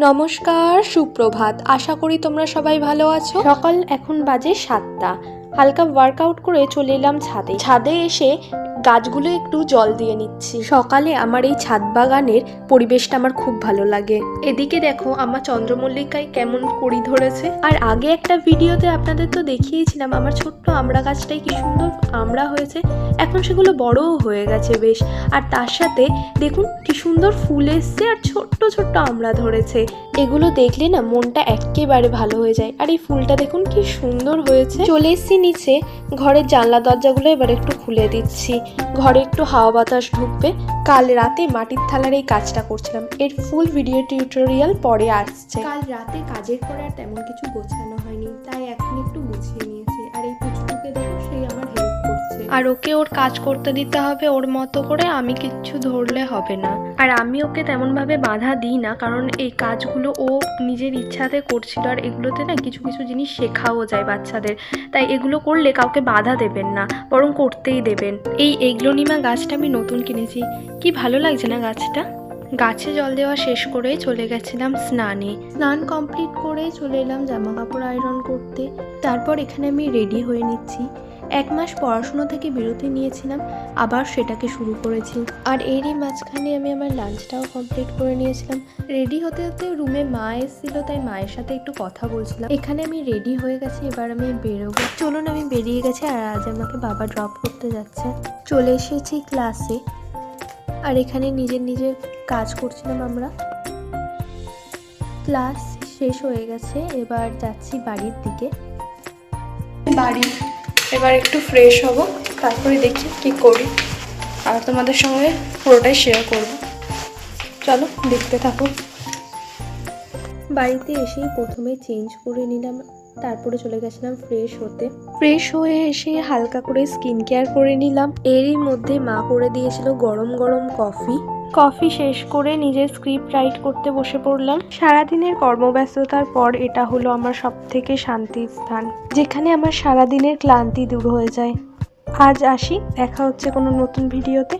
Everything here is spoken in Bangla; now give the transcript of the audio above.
নমস্কার, সুপ্রভাত। আশা করি তোমরা সবাই ভালো আছো। সকাল এখন বাজে 7টা। হালকা ওয়ার্কআউট করে চলে এলাম ছাদে এসে গাছগুলো একটু জল দিয়ে নিচ্ছি। সকালে আমার এই ছাদ বাগানের পরিবেশটা আমার খুব ভালো লাগে। এদিকে দেখো আমার চন্দ্রমল্লিকায় কেমন কড়ি ধরেছে। আর আগে একটা ভিডিওতে আপনাদের তো দেখিয়েছিলাম আমার ছোট্ট আমড়া গাছটাই কি সুন্দর আমড়া হয়েছে। এখন সেগুলো বড়ও হয়ে গেছে বেশ। আর তার সাথে দেখুন কি সুন্দর ফুল এসছে আর ছোট্ট ছোট্ট আমড়া ধরেছে। এগুলো দেখলে না মনটা একেবারে ভালো হয়ে যায়। আর এই ফুলটা দেখুন কি সুন্দর হয়েছে। চলে এসছি নিচে, ঘরের জানলা দরজাগুলো এবার একটু খুলে দিচ্ছি। ঘরে একটু হাওয়া বাতাস ঢুকবে। কাল রাতে মাটির থালার এই কাজটা করছিলাম, এর ফুল ভিডিও টিউটোরিয়াল পরে আসছে। কাল রাতে কাজের পরে আর তেমন কিছু গোছানো হয়নি, তাই এখন একটু গুছিয়ে নিয়েছি। আর এই পুচকুকে দেখো, সেই আমার হেল্প করছে। আর ওকে ওর কাজ করতে দিতে হবে ওর মতো করে, আমি কিচ্ছু ধরলে হবে না। আর আমি ওকে তেমন ভাবে বাধা দিই না, কারণ এই কাজগুলো ও নিজের ইচ্ছাতে করছিল। আর এগুলোতে না কিছু কিছু জিনিস শেখাও যায় বাচ্চাদের, তাই এগুলো করলে কাউকে বাধা দেবেন না, বরং করতেই দেবেন। এই এগলোনিমা গাছটা আমি নতুন কিনেছি, কি ভালো লাগছে না গাছটা। গাছে জল দেওয়া শেষ করে চলে গেছিলাম স্নান কমপ্লিট করে চলে এলাম জামা কাপড় আয়রন করতে। তারপর এখানে আমি রেডি হয়ে নিচ্ছি। 1 মাস পড়াশুনো থেকে বিরতি নিয়েছিলাম, আবার সেটাকে শুরু করেছি। আর এরই মাঝখানে আমি আমার লাঞ্চটাও কমপ্লিট করে নিয়েছিলাম। রেডি হতে হতে রুমে মা এসেছিল, তাই মায়ের সাথে একটু কথা বলছিলাম। এখানে আমি রেডি হয়ে গেছি, এবার আমি বেরোবো। চলুন আমি বেরিয়ে গেছি, আর আজ আমাকে বাবা ড্রপ করতে যাচ্ছে। চলে এসেছি ক্লাসে, আর এখানে নিজের কাজ করছিলাম আমরা। ক্লাস শেষ হয়ে গেছে, এবার যাচ্ছি বাড়ির দিকে। এবার একটু ফ্রেশ হব, তারপরে দেখি কি করি, আর তোমাদের সঙ্গে পুরোটাই শেয়ার করব। চলো দেখতে থাকো। বাড়িতে এসেই প্রথমে চেঞ্জ করে নিলাম, তারপরে চলে গেছিলাম ফ্রেশ হতে। ফ্রেশ হয়ে এসে হালকা করে স্কিন কেয়ার করে নিলাম। এরই মধ্যে মা করে দিয়েছিল গরম গরম কফি শেষ করে নিজের স্ক্রিপ্ট রাইট করতে বসে পড়লাম। সারাদিনের কর্মব্যস্ততার পর এটা হলো আমার সবথেকে শান্তির স্থান, যেখানে আমার সারাদিনের ক্লান্তি দূর হয়ে যায়। আজ আসি, দেখা হচ্ছে কোনো নতুন ভিডিওতে।